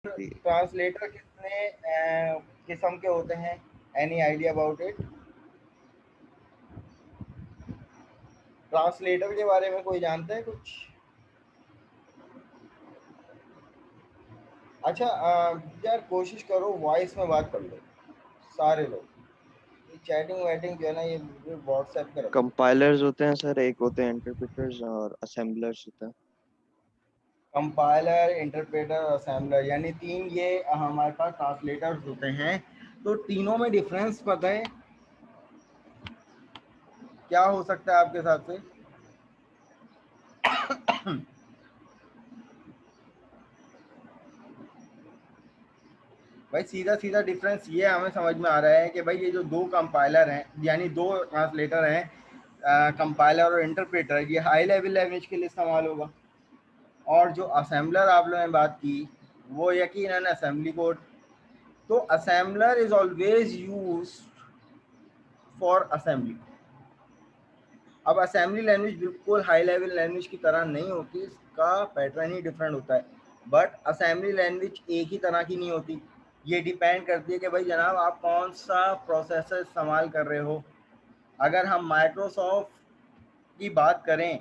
Translator कितने किस्म के होते हैं? Any idea about it? Translator के बारे में कोई जानता है कुछ? अच्छा, यार कोशिश करो वॉइस में बात कर लो सारे लोग। ये चैटिंग वैटिंग जो है ना, ये व्हाट्सएप पे रखो। कंपाइलर्स होते हैं सर, एक होते हैं इंटरप्रेटर्स और असेंबलर्स होता है। कंपाइलर, इंटरप्रेटर, असेंबलर, यानी तीन ये हमारे पास ट्रांसलेटर्स होते हैं। तो तीनों में डिफरेंस पता है क्या हो सकता है आपके हिसाब से? भाई सीधा सीधा डिफरेंस ये हमें समझ में आ रहा है कि भाई ये जो दो कंपाइलर हैं, यानी दो ट्रांसलेटर हैं, कंपाइलर और इंटरप्रेटर, ये हाई लेवल लैंग्वेज के लिए इस्तेमाल होगा। और जो असेंबलर आप लोगों ने बात की, वो यकीनन असेंबली कोड। तो assembler is always use for assembly. अब असेंबली लैंग्वेज बिल्कुल हाई लेवल लैंग्वेज की तरह नहीं होती, इसका पैटर्न ही डिफरेंट होता है। बट असेंबली लैंग्वेज एक ही तरह की नहीं होती। ये डिपेंड करती है कि भाई जनाब आप कौन सा प्रोसेसर इस्तेमाल कर रहे हो। अगर हम माइक्रोसॉफ्ट की बात करें,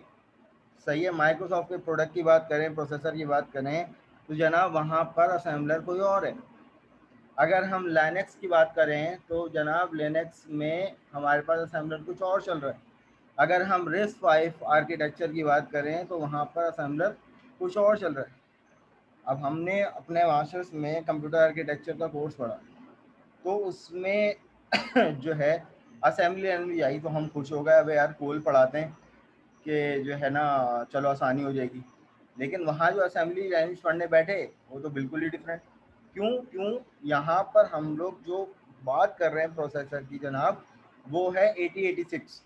सही है, माइक्रोसॉफ्ट के प्रोडक्ट की बात करें, प्रोसेसर की बात करें, तो जनाब वहाँ पर असेंबलर कोई और है। अगर हम लिनक्स की बात करें तो जनाब लिनक्स में हमारे पास असेंबलर कुछ और चल रहा है। अगर हम RISC-V आर्किटेक्चर की बात करें तो वहाँ पर असेंबलर कुछ और चल रहा है। अब हमने अपने मास्टर्स में कंप्यूटर आर्किटेक्चर का कोर्स पढ़ा, तो उसमें जो है असेंबली लैंग्वेज आई तो हम खुश हो गए, अबे यार कोल पढ़ाते हैं कि जो है ना चलो आसानी हो जाएगी। लेकिन वहाँ जो असेंबली लैंग्वेज पढ़ने बैठे वो तो बिल्कुल ही डिफरेंट। क्यों क्यों यहाँ पर हम लोग जो बात कर रहे हैं प्रोसेसर की जनाब, वो है 8086,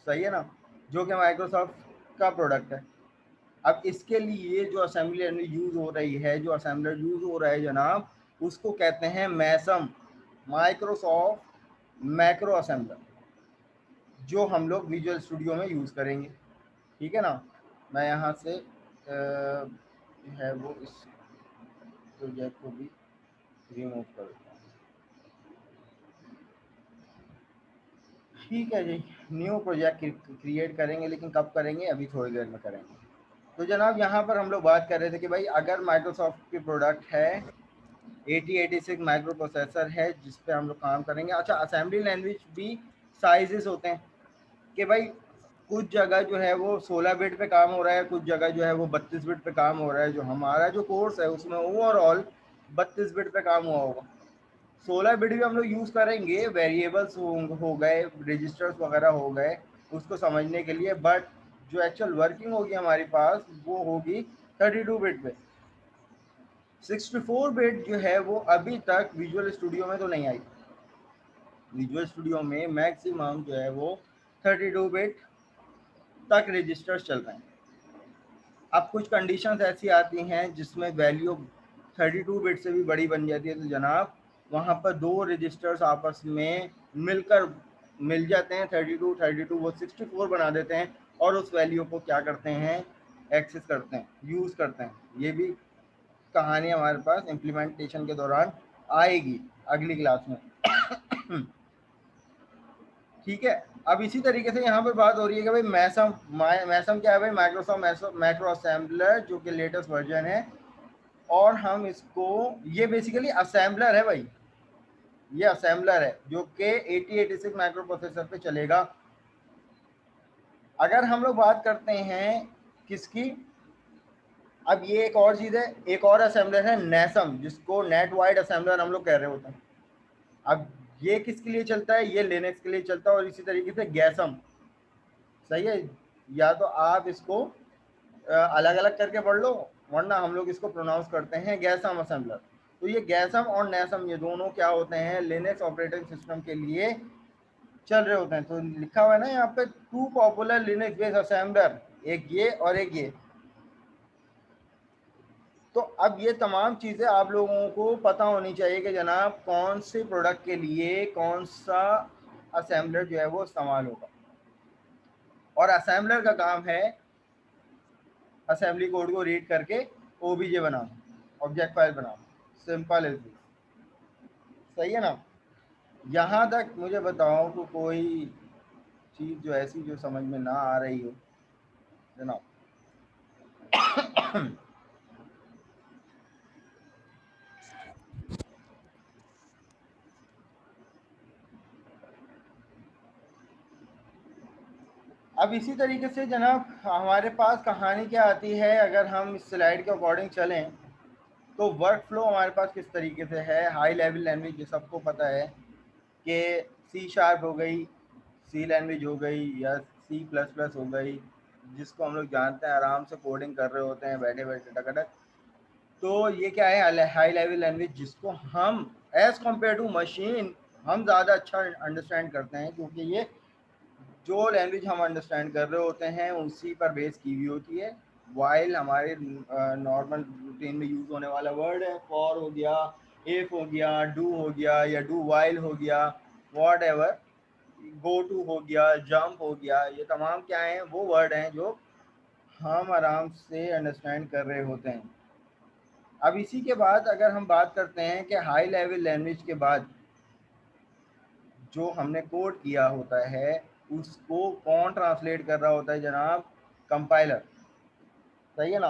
सही है ना, जो कि माइक्रोसॉफ्ट का प्रोडक्ट है। अब इसके लिए जो असेंबली लैंग्वेज यूज़ हो रही है, जो असेंबलर यूज़ हो रहा है जनाब, उसको कहते हैं मैसम, माइक्रोसॉफ्ट मैक्रो असेंबलर, जो हम लोग विजुअल स्टूडियो में यूज़ करेंगे। ठीक है ना। मैं यहाँ से है वो इस प्रोजेक्ट को भी रिमूव कर देता हूँ। ठीक है जी, न्यू प्रोजेक्ट क्रिएट करेंगे, लेकिन कब करेंगे? अभी थोड़ी देर में करेंगे। तो जनाब यहाँ पर हम लोग बात कर रहे थे कि भाई अगर माइक्रोसॉफ्ट की प्रोडक्ट है, 8086 माइक्रो प्रोसेसर है जिस पे हम लोग काम करेंगे। अच्छा, असेंबली लैंग्वेज भी साइजेस होते हैं कि भाई कुछ जगह जो है वो 16 बिट पे काम हो रहा है, कुछ जगह जो है वो 32 बिट पे काम हो रहा है। जो हमारा जो कोर्स है उसमें ओवरऑल 32 बिट पे काम हुआ होगा। 16 बिट भी हम लोग यूज़ करेंगे, वेरिएबल्स हो गए, रजिस्टर्स वगैरह हो गए उसको समझने के लिए, बट जो एक्चुअल वर्किंग होगी हमारे पास वो होगी 32 बिट पे। 64 बिट जो है वो अभी तक विजुअल स्टूडियो में तो नहीं आई। विजुअल स्टूडियो में मैक्सिमम जो है वो 32 बिट तक रजिस्टर्स चल रहे हैं। अब कुछ कंडीशंस ऐसी आती हैं जिसमें वैल्यू 32 बिट से भी बड़ी बन जाती है, तो जनाब वहाँ पर दो रजिस्टर्स आपस में मिलकर मिल जाते हैं, 32 वो 64 बना देते हैं, और उस वैल्यू को क्या करते हैं? एक्सेस करते हैं, यूज़ करते हैं। ये भी कहानी हमारे पास इम्प्लीमेंटेशन के दौरान आएगी अगली क्लास में। ठीक है। अब इसी तरीके से यहाँ पे बात हो रही है कि भाई मैसम क्या है? भाई माइक्रोसॉफ्ट मैक्रो असेंबलर, जो कि लेटेस्ट वर्जन है। और हम इसको, ये बेसिकली असेंबलर है भाई, ये असेंबलर है जो कि 8086 माइक्रो प्रोसेसर पे चलेगा। अगर हम लोग बात करते हैं किसकी, अब ये एक और चीज़ है, एक और असेंबलर है नेसम, जिसको नेट वाइड असेंबलर हम लोग कह रहे होते हैं। अब ये किसके लिए चलता है? ये लिनक्स के लिए चलता है। और इसी तरीके से गैसम, सही है, या तो आप इसको अलग अलग करके पढ़ लो, वरना हम लोग इसको प्रोनाउंस करते हैं गैसम असेंबलर। तो ये गैसम और नेसम, ये दोनों क्या होते हैं? लिनक्स ऑपरेटिंग सिस्टम के लिए चल रहे होते हैं। तो लिखा हुआ है ना यहाँ पे, two popular Linux based assembler, एक ये और एक ये। तो अब ये तमाम चीज़ें आप लोगों को पता होनी चाहिए कि जनाब कौन से प्रोडक्ट के लिए कौन सा असेंबलर जो है वो इस्तेमाल होगा। और असेंबलर का काम है असेंबली कोड को रीड करके ओबीजे बनाना। ऑब्जेक्ट फाइल बनाओ, सिंपल इज, सही है ना। यहाँ तक मुझे बताओ कि कोई चीज़ जो ऐसी जो समझ में ना आ रही हो जनाब। अब इसी तरीके से जनाब हमारे पास कहानी क्या आती है, अगर हम इस स्लाइड के अकॉर्डिंग चलें तो वर्क फ्लो हमारे पास किस तरीके से है। हाई लेवल लैंग्वेज जो सबको पता है कि सी शार्प हो गई, सी लैंग्वेज हो गई, या सी प्लस प्लस हो गई, जिसको हम लोग जानते हैं आराम से कोडिंग कर रहे होते हैं बैठे बैठे टकटक। तो ये क्या है, हाई लेवल लैंग्वेज, जिसको हम एज कम्पेयर टू मशीन हम ज़्यादा अच्छा अंडरस्टैंड करते हैं, क्योंकि ये जो लैंग्वेज हम अंडरस्टैंड कर रहे होते हैं उसी पर बेस की हुई होती है। वाइल हमारे नॉर्मल रूटीन में यूज़ होने वाला वर्ड है, फॉर हो गया, इफ हो गया, डू हो गया, या डू वाइल हो गया, वॉट एवर, गो टू हो गया, जंप हो गया, ये तमाम क्या हैं, वो वर्ड हैं जो हम आराम से अंडरस्टैंड कर रहे होते हैं। अब इसी के बाद अगर हम बात करते हैं कि हाई लेवल लैंग्वेज के बाद जो हमने कोड किया होता है उसको कौन ट्रांसलेट कर रहा होता है जनाब, कंपाइलर, सही है ना।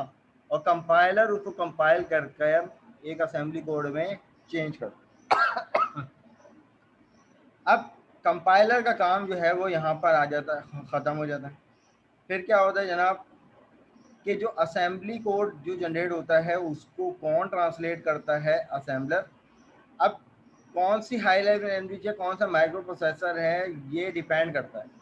और कंपाइलर उसको कंपाइल कर एक असेंबली कोड में चेंज कर। अब कंपाइलर का काम जो है वो यहाँ पर आ जाता है, ख़त्म हो जाता है। फिर क्या होता है जनाब कि जो असेंबली कोड जो जनरेट होता है उसको कौन ट्रांसलेट करता है, असेंबलर। अब कौन सी हाई लेवल लैंग्वेज है, कौन सा माइक्रो प्रोसेसर है, ये डिपेंड करता है।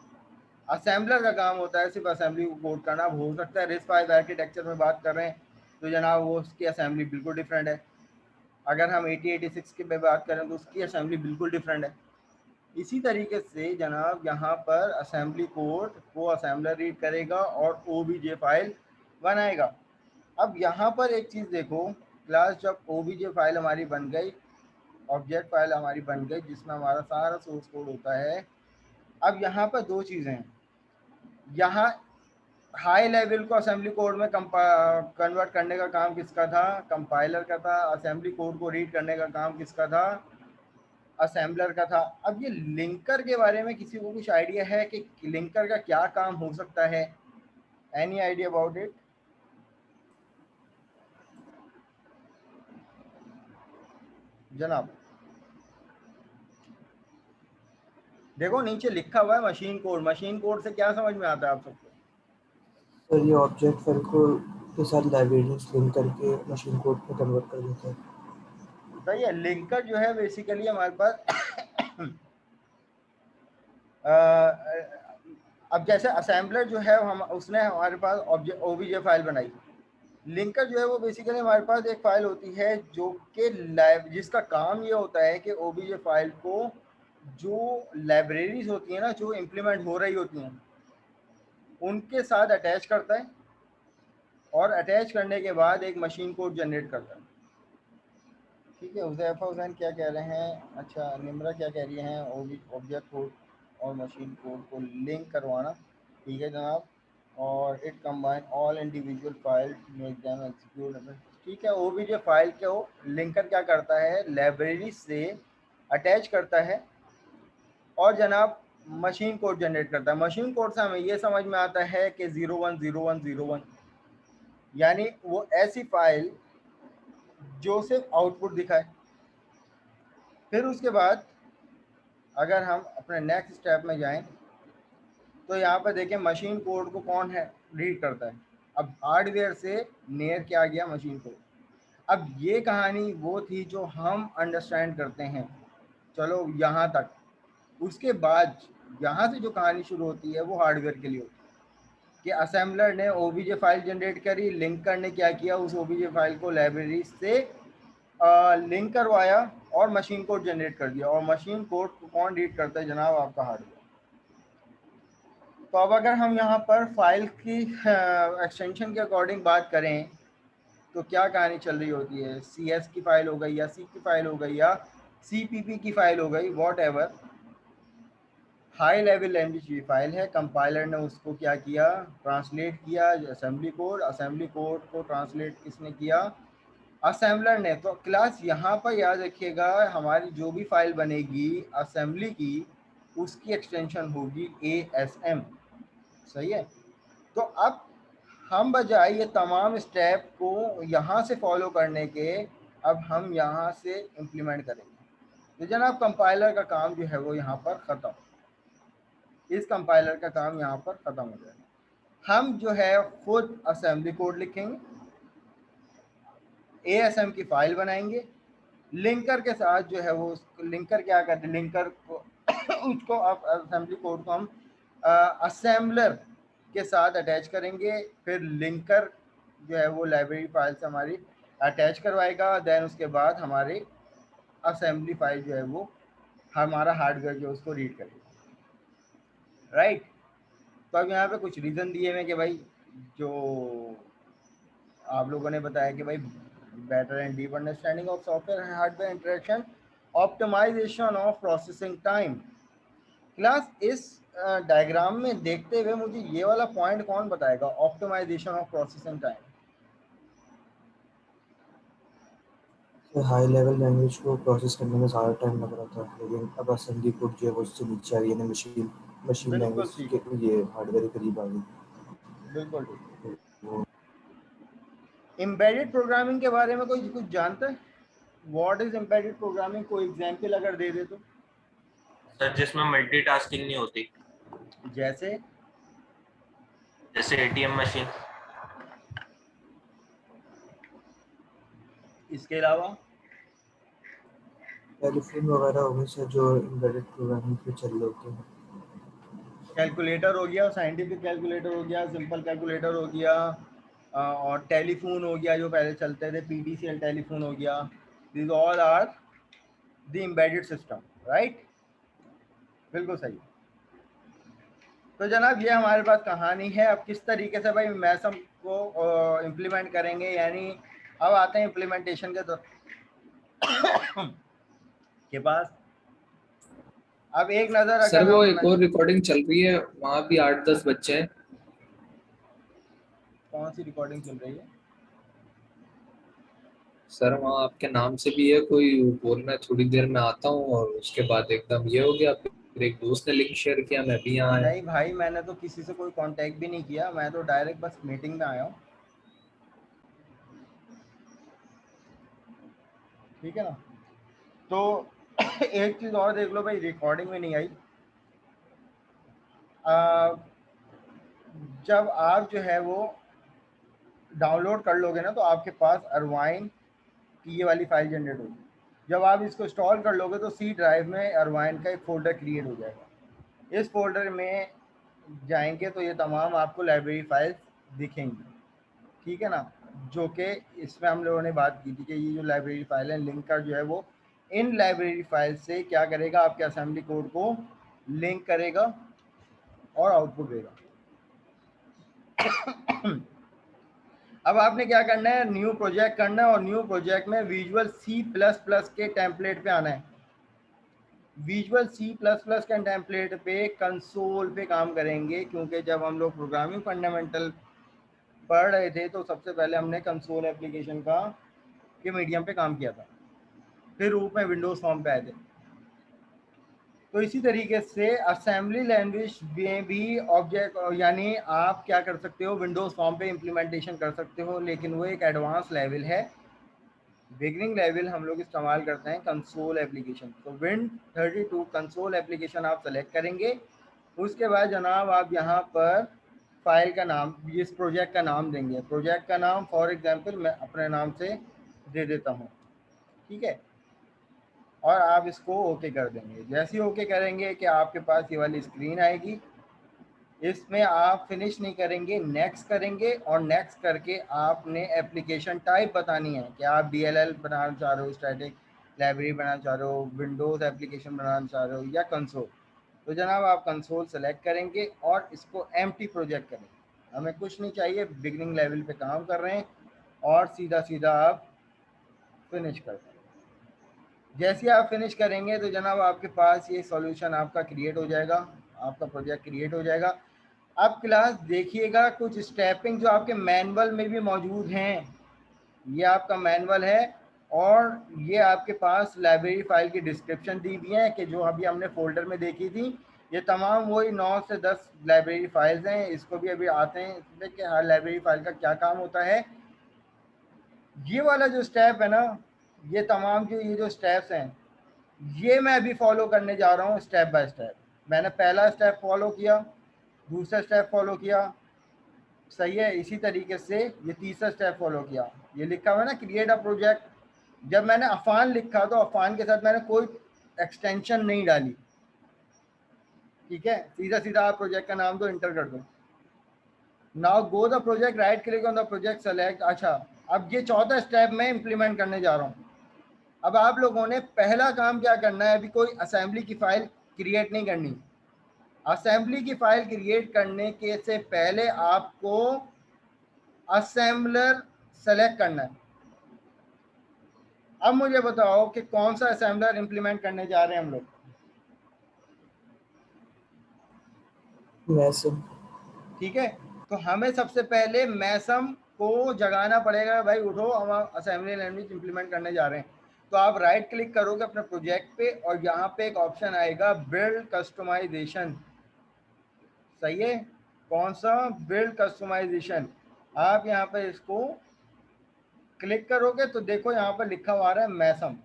असेंबलर का काम होता है सिर्फ असेंबली को कोड करना। हो सकता है RISC-V आर्किटेक्चर में बात कर रहे हैं तो जनाब वो उसकी असेंबली बिल्कुल डिफरेंट है। अगर हम 8086 की बात करें तो उसकी असेंबली बिल्कुल डिफरेंट है। इसी तरीके से जनाब यहाँ पर असेंबली कोड को असेंबलर रीड करेगा और OBJ फाइल बनाएगा। अब यहाँ पर एक चीज़ देखो, क्लास जब OBJ फाइल हमारी बन गई, ऑब्जेक्ट फाइल हमारी बन गई जिसमें हमारा सारा सोर्स कोड होता है। अब यहाँ पर दो चीज़ें हैं, यहाँ हाई लेवल को असेंबली कोड में कन्वर्ट करने का काम किसका था, कंपाइलर का था। असेंबली कोड को रीड करने का काम किसका था, असेंबलर का था। अब ये लिंकर के बारे में किसी को कुछ आइडिया है कि लिंकर का क्या काम हो सकता है, एनी आइडिया अबाउट इट जनाब। देखो नीचे लिखा हुआ है मशीन कोड, मशीन कोड से क्या समझ में आता है आप सबको। सर ये ऑब्जेक्ट फाइल को के साथ लाइब्रेरीज लिंक करके मशीन कोड में कन्वर्ट कर देता है। सही है, लिंकर जो है बेसिकली हमारे पास अब जैसे असेंबलर जो है हम उसने हमारे पास OBJ फाइल बनाई, लिंकर जो है वो बेसिकली हमारे पास एक फाइल होती है जो कि जिसका काम ये होता है कि OBJ फाइल को जो लाइब्रेरीज होती हैं ना जो इम्प्लीमेंट हो रही होती हैं उनके साथ अटैच करता है, और अटैच करने के बाद एक मशीन कोड जनरेट करता है। ठीक है, हुज़ैफा हुसैन क्या कह रहे हैं, अच्छा निम्रा क्या कह रही हैं, ऑब्जेक्ट कोड और मशीन कोड को लिंक करवाना। ठीक है जनाब, और it combine all individual file make them execute. ठीक है, OBJ फाइल को लिंकर क्या करता है, लाइब्रेरी से अटैच करता है और जनाब मशीन कोड जनरेट करता है। मशीन कोड से हमें ये समझ में आता है कि 010101, यानी वो ऐसी फाइल जो सिर्फ आउटपुट दिखाए। फिर उसके बाद अगर हम अपने नेक्स्ट स्टेप में जाएं तो यहाँ पर देखें मशीन कोड को कौन है रीड करता है। अब हार्डवेयर से नियर क्या आ गया, मशीन कोड। अब ये कहानी वो थी जो हम अंडरस्टैंड करते हैं, चलो यहाँ तक। उसके बाद यहाँ से जो कहानी शुरू होती है वो हार्डवेयर के लिए होती है कि असेंबलर ने OBJ फाइल जनरेट करी, लिंकर ने क्या किया, उस OBJ फाइल को लाइब्रेरी से लिंक करवाया और मशीन कोड जनरेट कर दिया। और मशीन कोड को कौन रीड करता है जनाब, आपका हार्डवेयर। तो अब अगर हम यहाँ पर फाइल की एक्सटेंशन के अकॉर्डिंग बात करें तो क्या कहानी चल रही होती है, CS की फाइल हो गई या C की फाइल हो गई या CPP की फाइल हो गई, what ever, high level language की फाइल है। कंपाइलर ने उसको क्या किया, ट्रांसलेट किया असेंबली कोड। असेंबली कोड को ट्रांसलेट किसने किया, असेंबलर ने। तो क्लास यहाँ पर याद रखिएगा, हमारी जो भी फाइल बनेगी असेंबली की, उसकी एक्सटेंशन होगी ASM। सही है। तो अब हम बजाय ये तमाम स्टेप को यहाँ से फॉलो करने के, अब हम यहाँ से इम्प्लीमेंट करेंगे। तो जनाब कंपाइलर का काम जो है वो यहाँ पर ख़त्म, इस कंपाइलर का काम यहाँ पर ख़त्म हो जाएगा। हम जो है खुद असेंबली कोड लिखेंगे, ASM की फाइल बनाएंगे, लिंकर के साथ जो है वो लिंकर क्या करते हैं, लिंकर को उसको आप असेंबली कोड को हम असेंबलर के साथ अटैच करेंगे। फिर लिंकर जो है वो लाइब्रेरी फाइल से हमारी अटैच करवाएगा। देन उसके बाद हमारे असेंबली फाइल जो है वो हमारा हार्डवेयर जो उसको रीड करेगा। राइट। तो अब यहाँ पे कुछ रीज़न दिए हुए कि भाई जो आप लोगों ने बताया कि भाई better and deep understanding of software and hardware interaction, optimisation of processing time. Class इस डायग्राम में देखते हुए मुझे ये वाला पॉइंट कौन बताएगा, optimisation of processing time. High level language को प्रोसेस करने में ज़्यादा टाइम लग रहा था, लेकिन अब असेंबली कोड जो है वो उससे नीचे आ गई है, मशीन बिल्कुल लैंग्वेज ठीक के है, ये हार्डवेयर के करीब आ गई। बिल्कुल ठीक। वो एम्बेडेड प्रोग्रामिंग के बारे में कोई कुछ जानता है? What is embedded programming? कोई एग्जांपल अगर दे दे तो। सर जिसमें मल्टीटास्किंग नहीं होती, जैसे जैसे ATM मशीन। इसके अलावा टेलीफोन वगैरह हो गए सर, जो एम्बेडेड प्रोग्रामिंग पे चल रहे होते हैं। कैलकुलेटर हो गया, साइंटिफिक कैलकुलेटर हो गया, सिंपल कैलकुलेटर हो गया, और टेलीफोन हो गया जो पहले चलते थे, PDCL टेलीफोन हो गया। This all are the embedded system. Right, बिल्कुल सही। तो जनाब ये हमारे पास कहानी है। अब किस तरीके से भाई मैसम को इम्प्लीमेंट करेंगे, यानी अब आते हैं इम्प्लीमेंटेशन के पास। अब एक नज़र सर अगर वो हम एक और रिकॉर्डिंग चल रही है, वहाँ भी 8-10 बच्चे हैं। कौन सी रिकॉर्डिंग चल रही है? सर वहाँ आपके नाम से भी है, कोई बोल रहा है थोड़ी देर में आता हूँ, और उसके बाद एकदम ये हो गया। फिर एक दोस्त ने लिंक शेयर किया, मैं भी यहाँ आया। नहीं भाई, मैंने तो किसी से कोई कांटेक्ट भी नहीं किया, मैं तो डायरेक्ट बस मीटिंग में आया हूँ। ठीक है ना। तो एक चीज़ और देख लो भाई, रिकॉर्डिंग में नहीं आई। जब आप जो है वो डाउनलोड कर लोगे ना, तो आपके पास अरवाइन की ये वाली फाइल जनरेट होगी। जब आप इसको इंस्टॉल कर लोगे तो C ड्राइव में अरवाइन का एक फ़ोल्डर क्रिएट हो जाएगा। इस फोल्डर में जाएंगे तो ये तमाम आपको लाइब्रेरी फाइल्स दिखेंगी। ठीक है ना। जो कि इसमें हम लोगों ने बात की थी कि ये जो लाइब्रेरी फाइल है, लिंकर जो है वो इन लाइब्रेरी फाइल से क्या करेगा, आपके असेंबली कोड को लिंक करेगा और आउटपुट देगा। अब आपने क्या करना है, न्यू प्रोजेक्ट करना है, और न्यू प्रोजेक्ट में विजुअल C++ के टेम्पलेट पे आना है। विजुअल C++ के टेम्पलेट पे कंसोल पे काम करेंगे, क्योंकि जब हम लोग प्रोग्रामिंग फंडामेंटल पढ़ रहे थे तो सबसे पहले हमने कंसोल एप्लीकेशन का के मीडियम पे काम किया था, फिर रूप में विंडोज़ फॉर्म पे आए थे। तो इसी तरीके से असेंबली लैंग्वेज में भी ऑब्जेक्ट, यानी आप क्या कर सकते हो, विंडोज़ फॉर्म पे इम्प्लीमेंटेशन कर सकते हो, लेकिन वो एक एडवांस लेवल है। बिगनिंग लेवल हम लोग इस्तेमाल करते हैं कंसोल एप्लीकेशन। तो Win32 कंसोल एप्लीकेशन आप सेलेक्ट करेंगे। उसके बाद जनाब आप यहाँ पर फाइल का नाम, इस प्रोजेक्ट का नाम देंगे। प्रोजेक्ट का नाम फॉर एग्जांपल मैं अपने नाम से दे देता हूँ। ठीक है। और आप इसको ओके कर देंगे। जैसे ही ओके करेंगे कि आपके पास ये वाली स्क्रीन आएगी। इसमें आप फिनिश नहीं करेंगे, नेक्स्ट करेंगे, और नेक्स्ट करके आपने एप्लीकेशन टाइप बतानी है कि आप DLL बनाना चाह रहे हो, स्टैटिक लाइब्रेरी बनाना चाह रहे हो, विंडोज़ एप्लीकेशन बनाना चाह रहे हो, या कंसोल। तो जनाब आप कंसोल सेलेक्ट करेंगे और इसको एम्प्टी प्रोजेक्ट करेंगे। हमें कुछ नहीं चाहिए, बिगनिंग लेवल पे काम कर रहे हैं, और सीधा सीधा आप फिनिश कर देंगे। जैसे आप फिनिश करेंगे तो जनाब आपके पास ये सॉल्यूशन आपका क्रिएट हो जाएगा, आपका प्रोजेक्ट क्रिएट हो जाएगा। अब क्लास देखिएगा कुछ स्टेपिंग जो आपके मैनुअल में भी मौजूद हैं, ये आपका मैनुअल है और ये आपके पास लाइब्रेरी फाइल की डिस्क्रिप्शन दी हुई है कि जो अभी हमने फोल्डर में देखी थी। ये तमाम वही 9 से 10 लाइब्रेरी फाइल्स हैं। इसको भी अभी आते हैं इसमें कि हर लाइब्रेरी फाइल का क्या काम होता है। ये वाला जो स्टेप है ना, ये तमाम ये जो स्टेप्स हैं, ये मैं अभी फॉलो करने जा रहा हूँ स्टेप बाय स्टेप। मैंने पहला स्टेप फॉलो किया, दूसरा स्टेप फॉलो किया, सही है। इसी तरीके से ये तीसरा स्टेप फॉलो किया। ये लिखा हुआ है ना क्रिएट अ प्रोजेक्ट। जब मैंने अफान लिखा तो अफान के साथ मैंने कोई एक्सटेंशन नहीं डाली, ठीक है। सीधा सीधा आप प्रोजेक्ट का नाम दो, इंटर कर दो। Now go the project, right click on the project, select. अच्छा, अब ये चौथा स्टेप मैं इंप्लीमेंट करने जा रहा हूँ। अब आप लोगों ने पहला काम क्या करना है, अभी कोई असेंबली की फाइल क्रिएट नहीं करनी। असेंबली की फाइल क्रिएट करने के से पहले आपको असेंबलर सेलेक्ट करना है। अब मुझे बताओ कि कौन सा असेंबलर इंप्लीमेंट करने जा रहे हैं हम लोग। मैसम। ठीक है, तो हमें सबसे पहले मैसम को जगाना पड़ेगा। भाई उठो, हम असेंबली लैंग्वेज इंप्लीमेंट करने जा रहे हैं। तो आप राइट क्लिक करोगे अपने प्रोजेक्ट पे और यहाँ पे एक ऑप्शन आएगा बिल्ड कस्टमाइजेशन, सही है। कौन सा? Build customisation. आप यहाँ पे इसको क्लिक करोगे तो देखो यहाँ पर लिखा हुआ आ रहा है मैसम।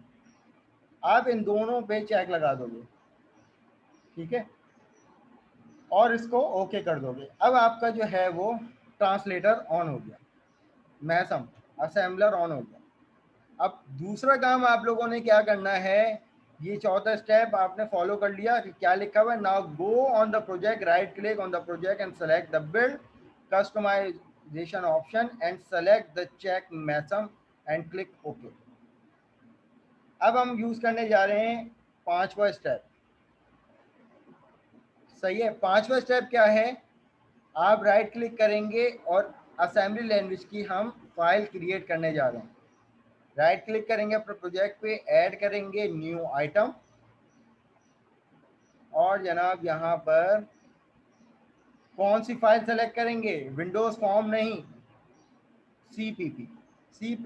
आप इन दोनों पे चेक लगा दोगे, ठीक है, और इसको ओके कर दोगे। अब आपका जो है वो ट्रांसलेटर ऑन हो गया, मैसम असेंबलर ऑन हो गया। अब दूसरा काम आप लोगों ने क्या करना है, ये चौथा स्टेप आपने फॉलो कर लिया कि क्या लिखा हुआ है। Now go on the project, right click on the project and select the build customisation option and select the check MASM and click okay. अब हम यूज करने जा रहे हैं पांचवा स्टेप, सही है। पांचवा स्टेप क्या है, आप राइट क्लिक करेंगे और असेंबली लैंग्वेज की हम फाइल क्रिएट करने जा रहे हैं। राइट क्लिक करेंगे अपने प्रोजेक्ट पे, ऐड करेंगे न्यू आइटम और जनाब यहाँ पर कौन सी फाइल सेलेक्ट करेंगे, विंडोज फॉर्म नहीं, CPP C++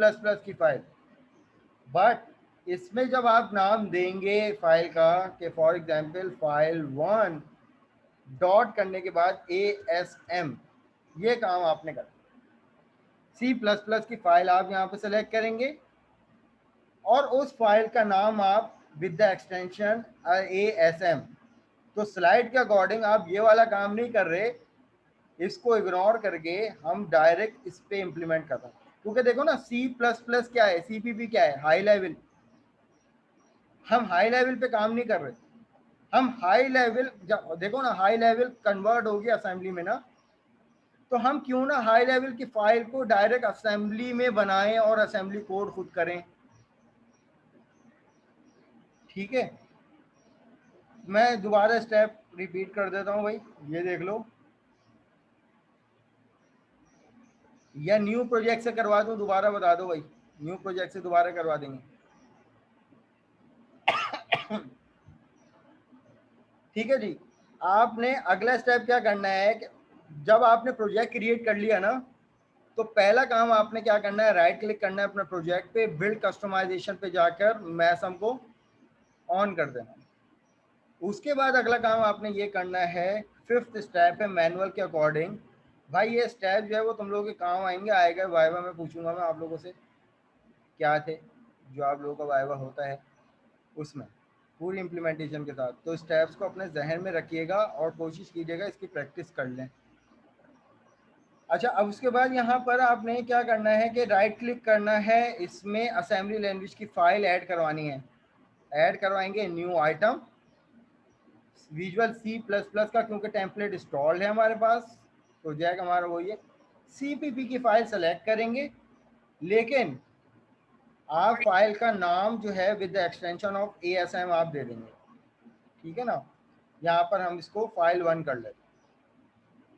की फाइल। बट इसमें जब आप नाम देंगे फाइल का कि फॉर एग्जांपल file1 डॉट करने के बाद ASM, ये काम आपने करना। C++ की फाइल आप यहाँ पे सेलेक्ट करेंगे और उस फाइल का नाम आप विद द एक्सटेंशन ASM। तो स्लाइड के अकॉर्डिंग आप ये वाला काम नहीं कर रहे, इसको इग्नोर करके हम डायरेक्ट इस पे इम्प्लीमेंट कर रहे हैं। क्योंकि देखो ना C++ क्या है, CPP क्या है, हाई लेवल। हम हाई लेवल पे काम नहीं कर रहे, हम हाई लेवल, देखो ना हाई लेवल कन्वर्ट हो गया असेंबली में ना, तो हम क्यों ना हाई लेवल की फाइल को डायरेक्ट असेंबली में बनाएं और असेंबली कोड खुद करें, ठीक है। मैं दोबारा स्टेप रिपीट कर देता हूं भाई, ये देख लो, या न्यू प्रोजेक्ट से करवा दूं, दोबारा बता दो भाई, न्यू प्रोजेक्ट से दोबारा करवा देंगे। ठीक है जी। आपने अगला स्टेप क्या करना है कि जब आपने प्रोजेक्ट क्रिएट कर लिया ना, तो पहला काम आपने क्या करना है, राइट क्लिक करना है अपने प्रोजेक्ट पे, बिल्ड कस्टमाइजेशन पे जाकर मैसम को ऑन कर देना। उसके बाद अगला काम आपने ये करना है, फिफ्थ स्टेप है मैनुअल के अकॉर्डिंग। भाई ये स्टेप जो है वो तुम लोगों के काम आएंगे, आएगा वाइवा में पूछूंगा मैं आप लोगों से क्या थे, जो आप लोगों का वाइवा होता है उसमें पूरी इम्प्लीमेंटेशन के साथ। तो स्टेप्स को अपने जहन में रखिएगा और कोशिश कीजिएगा इसकी प्रैक्टिस कर लें। अच्छा, अब उसके बाद यहाँ पर आपने क्या करना है कि राइट क्लिक करना है, इसमें असेंबली लैंग्वेज की फाइल ऐड करवानी है। ऐड करवाएंगे न्यू आइटम, विजुअल C++ का, क्योंकि टेम्पलेट इंस्टॉल्ड है हमारे पास, प्रोजेक्ट हमारा वही है। CPP की फाइल सेलेक्ट करेंगे, लेकिन आप फाइल का नाम जो है with the extension of ASM आप दे देंगे, ठीक है ना। यहाँ पर हम इसको file1 कर लेते हैं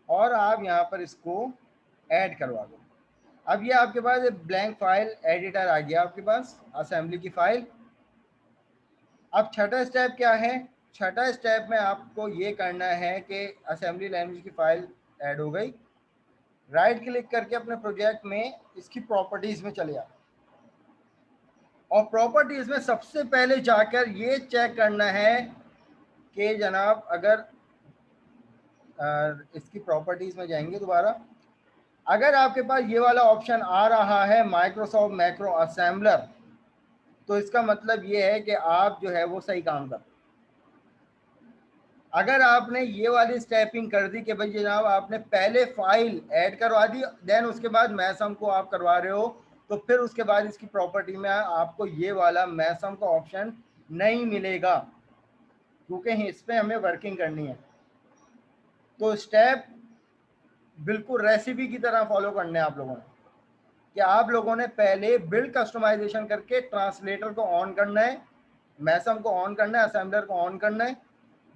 और आप यहाँ पर इसको ऐड करवा दो। अब ये आपके पास एक ब्लैंक फाइल एडिटर आ गया आपके पास, असेंबली की फाइल। अब छठा स्टेप क्या है, छठा स्टेप में आपको ये करना है कि असेंबली लैंग्वेज की फाइल ऐड हो गई, राइट क्लिक करके अपने प्रोजेक्ट में इसकी प्रॉपर्टीज में चले जाओ। और प्रॉपर्टीज में सबसे पहले जाकर ये चेक करना है कि जनाब अगर इसकी प्रॉपर्टीज में जाएंगे दोबारा, अगर आपके पास ये वाला ऑप्शन आ रहा है माइक्रोसॉफ्ट मैक्रो असेंबलर, तो इसका मतलब ये है कि आप जो है वो सही काम कर। अगर आपने ये वाली स्टेपिंग कर दी कि भाई जनाब आपने पहले फाइल ऐड करवा दी, देन उसके बाद मैसम को आप करवा रहे हो, तो फिर उसके बाद इसकी प्रॉपर्टी में आपको ये वाला मैसम का ऑप्शन नहीं मिलेगा, क्योंकि इस पर हमें वर्किंग करनी है। तो स्टेप बिल्कुल रेसिपी की तरह फॉलो करने हैं आप लोगों ने, कि आप लोगों ने पहले बिल्ड कस्टमाइजेशन करके ट्रांसलेटर को ऑन करना है, मैसम को ऑन करना है, असेंबलर को ऑन करना है,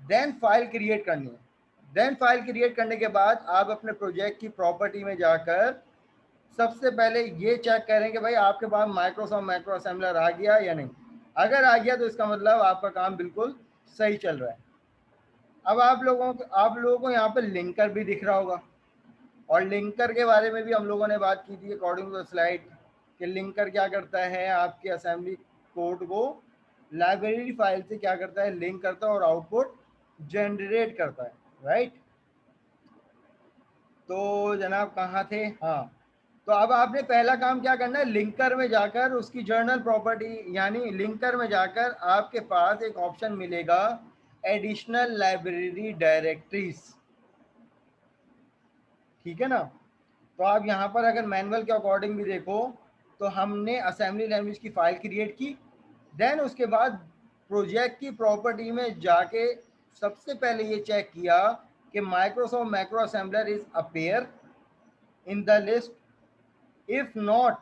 देन फाइल क्रिएट करनी है। देन फाइल क्रिएट करने के बाद आप अपने प्रोजेक्ट की प्रॉपर्टी में जाकर सबसे पहले ये चेक करें कि भाई आपके पास माइक्रोसॉफ्ट मैक्रो असेंबलर आ गया या नहीं। अगर आ गया तो इसका मतलब आपका काम बिल्कुल सही चल रहा है। अब आप लोगों को यहाँ पे लिंकर भी दिख रहा होगा, और लिंकर के बारे में भी हम लोगों ने बात की थी अकॉर्डिंग टू द स्लाइड, कि लिंकर क्या करता है, आपके असेंबली कोड को लाइब्रेरी फाइल से क्या करता है, लिंक करता है और आउटपुट जनरेट करता है, राइट। तो जनाब कहाँ थे, हाँ, तो अब आपने पहला काम क्या करना है, लिंकर में जाकर उसकी जर्नल प्रॉपर्टी, यानी लिंकर में जाकर आपके पास एक ऑप्शन मिलेगा एडिशनल लाइब्रेरी डायरेक्टरीज, ठीक है ना। तो आप यहाँ पर अगर मैनुअल के अकॉर्डिंग भी देखो तो हमने असेंबली लैंग्वेज की फाइल क्रिएट की, देन उसके बाद प्रोजेक्ट की प्रॉपर्टी में जाके सबसे पहले ये चेक किया कि Microsoft macro assembler is appear in the list, if not,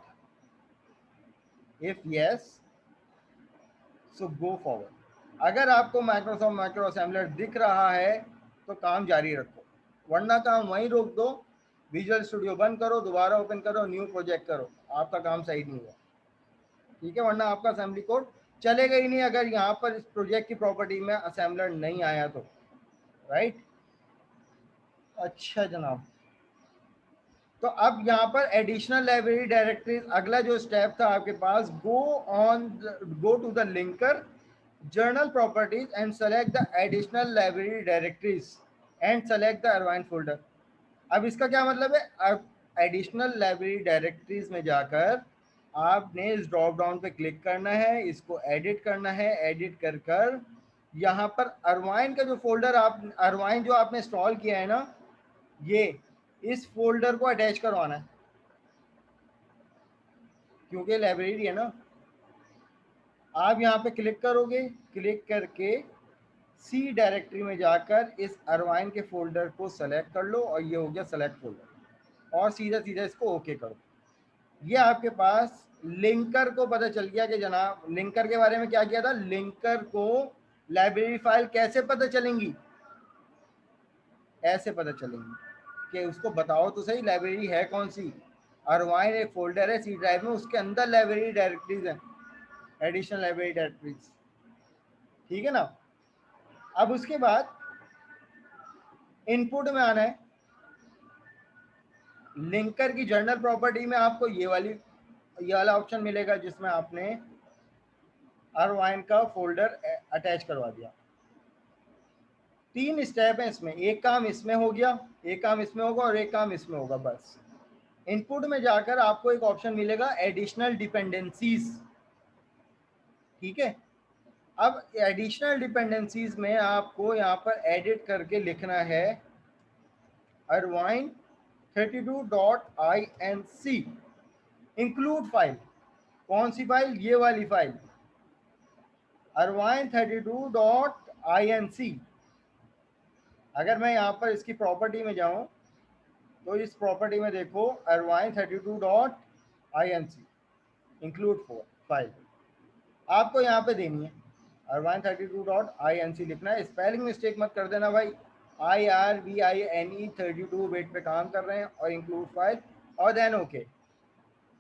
if yes so go forward. अगर आपको माइक्रोसॉफ्ट मैक्रो असेंबलर दिख रहा है तो काम जारी रखो, वरना काम वहीं रोक दो, विजुअल स्टूडियो बंद करो, दोबारा ओपन करो, न्यू प्रोजेक्ट करो, आपका काम सही नहीं हुआ, ठीक है, वरना आपका असेंबली कोड चलेगा ही नहीं अगर यहाँ पर इस प्रोजेक्ट की प्रॉपर्टी में असेंबलर नहीं आया तो, राइट। अच्छा जनाब, तो अब यहाँ पर एडिशनल लाइब्रेरी डायरेक्टरीज, अगला जो स्टेप था आपके पास, go to the linker journal properties and select the additional library directories and select the Irvine folder। अब इसका क्या मतलब है, अब एडिशनल लाइब्रेरी डायरेक्टरीज में जाकर आपने इस ड्रॉप डाउन पे क्लिक करना है, इसको एडिट करना है, एडिट कर कर यहाँ पर अरवाइन का जो फोल्डर, आप अरवाइन जो आपने इंस्टॉल किया है ना, ये इस फोल्डर को अटैच करवाना है, क्योंकि लाइब्रेरी है ना। आप यहाँ पे क्लिक करोगे, क्लिक करके सी डायरेक्टरी में जाकर इस अरवाइन के फोल्डर को सेलेक्ट कर लो, और ये हो गया सेलेक्ट फोल्डर, और सीधा सीधा इसको ओके करो। ये आपके पास लिंकर को पता चल गया कि जनाब लिंकर के बारे में क्या किया था, लिंकर को लाइब्रेरी फाइल कैसे पता चलेंगी, ऐसे पता चलेंगी कि उसको बताओ तो सही लाइब्रेरी है कौन सी। अरवाइन एक फोल्डर है सी ड्राइव में, उसके अंदर लाइब्रेरी डायरेक्टरीज हैं, एडिशनल लाइब्रेरी डायरेक्टरीज, ठीक है ना। अब उसके बाद इनपुट में आना है, लिंकर की जर्नल प्रॉपर्टी में आपको ये वाला ऑप्शन मिलेगा जिसमें आपने अरवाइन का फोल्डर अटैच करवा दिया। 3 स्टेप है इसमें, एक काम इसमें हो गया, एक काम इसमें होगा और एक काम इसमें होगा, बस। इनपुट में जाकर आपको एक ऑप्शन मिलेगा एडिशनल डिपेंडेंसीज, ठीक है। अब एडिशनल डिपेंडेंसीज में आपको यहाँ पर एडिट करके लिखना है अरवाइन 32.inc इंक्लूड फाइल, कौन सी फाइल, ये वाली फाइल अरवाइन 32.inc। अगर मैं यहाँ पर इसकी प्रॉपर्टी में जाऊँ तो इस प्रॉपर्टी में देखो अरवाइन 32.inc इंक्लूड फाइल आपको यहाँ पे देनी है, अरवाइन 32.inc लिखना है। स्पेलिंग मिस्टेक मत कर देना भाई, IRVINE 32 बिट पे काम कर रहे हैं, और इंक्लूड फाइल, और देन ओके।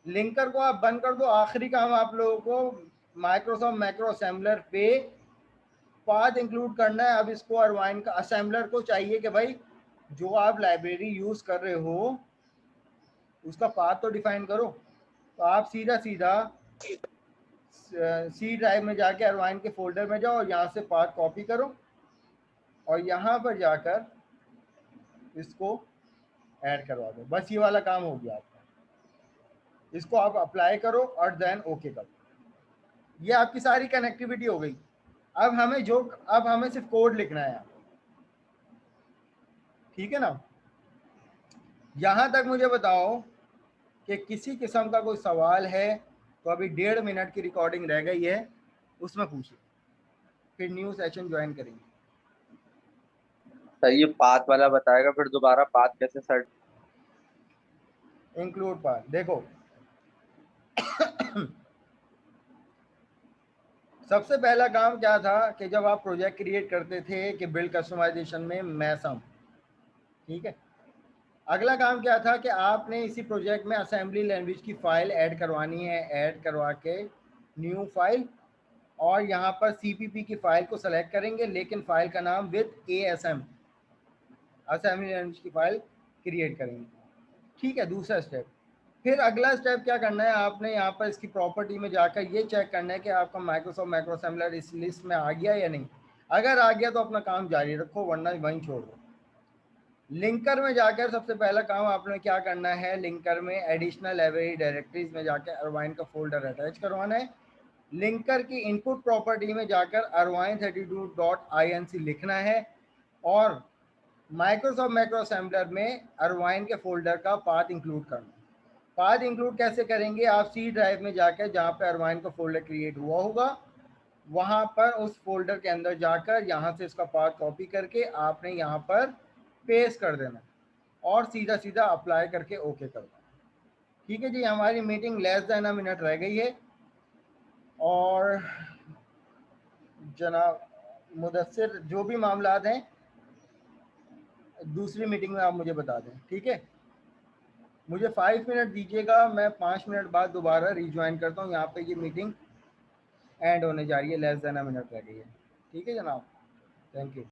लिंकर को आप बंद कर दो। आखिरी काम आप लोगों को माइक्रोसॉफ्ट मैक्रो असेंबलर पे पाथ इंक्लूड करना है। अब इसको अरवाइन का असेंबलर को चाहिए कि भाई जो आप लाइब्रेरी यूज कर रहे हो उसका पाथ तो डिफाइन करो। तो आप सीधा सीधा सी ड्राइव में जाके अरवाइन के फोल्डर में जाओ और यहाँ से पाथ कॉपी करो और यहाँ पर जाकर इसको ऐड करवा दो। बस ये वाला काम हो गया आपका। इसको आप अप्लाई करो और देन ओके करो। ये आपकी सारी कनेक्टिविटी हो गई। अब हमें सिर्फ कोड लिखना है, ठीक है ना। यहाँ तक मुझे बताओ कि किसी किस्म का कोई सवाल है तो अभी 1.5 मिनट की रिकॉर्डिंग रह गई है, उसमें पूछिए, फिर न्यू सेशन ज्वाइन करेंगे। सर ये पाथ वाला बताएगा, फिर दोबारा पाथ कैसे सर्च? इंक्लूड पाथ देखो सबसे पहला काम क्या था कि जब आप प्रोजेक्ट क्रिएट करते थे कि बिल्ड कस्टमाइजेशन में मैसम, ठीक है। अगला काम क्या था कि आपने इसी प्रोजेक्ट में असेंबली लैंग्वेज की फाइल ऐड करवानी है। ऐड करवा के न्यू फाइल और यहाँ पर CPP की फाइल को सेलेक्ट करेंगे, लेकिन फाइल का नाम विद ASM असेंबली लैंग्वेज की फाइल क्रिएट करेंगे, ठीक है। दूसरा स्टेप, फिर अगला स्टेप क्या करना है, आपने यहाँ पर इसकी प्रॉपर्टी में जाकर ये चेक करना है कि आपका माइक्रोसॉफ्ट मैक्रो असेंबलर इस लिस्ट में आ गया या नहीं। अगर आ गया तो अपना काम जारी रखो, वरना वहीं छोड़ दो। लिंकर में जाकर सबसे पहला काम आपने क्या करना है, लिंकर में एडिशनल लाइब्रेरी डायरेक्टरीज में जाकर अरवाइन का फोल्डर अटैच करवाना है। लिंकर की इनपुट प्रॉपर्टी में जाकर arwine32.inc लिखना है और माइक्रोसॉफ्ट मैक्रो असेंबलर में अरवाइन के फोल्डर का पाथ इंक्लूड करना। पाथ इंक्लूड कैसे करेंगे, आप सी ड्राइव में जाकर जहाँ पे अरवाइन का फोल्डर क्रिएट हुआ होगा वहाँ पर उस फोल्डर के अंदर जाकर यहाँ से इसका पाथ कॉपी करके आपने यहाँ पर पेस्ट कर देना और सीधा सीधा अप्लाई करके ओके कर देना, ठीक है जी। हमारी meeting less than a minute रह गई है और जनाब मुदस्सिर जो भी मामलात हैं दूसरी मीटिंग में आप मुझे बता दें, ठीक है। मुझे 5 मिनट दीजिएगा, मैं 5 मिनट बाद दोबारा रिज्वाइन करता हूँ। यहाँ पे ये मीटिंग एंड होने जा रही है, लेस देन अ मिनट रह गई है, ठीक है जनाब। Thank you.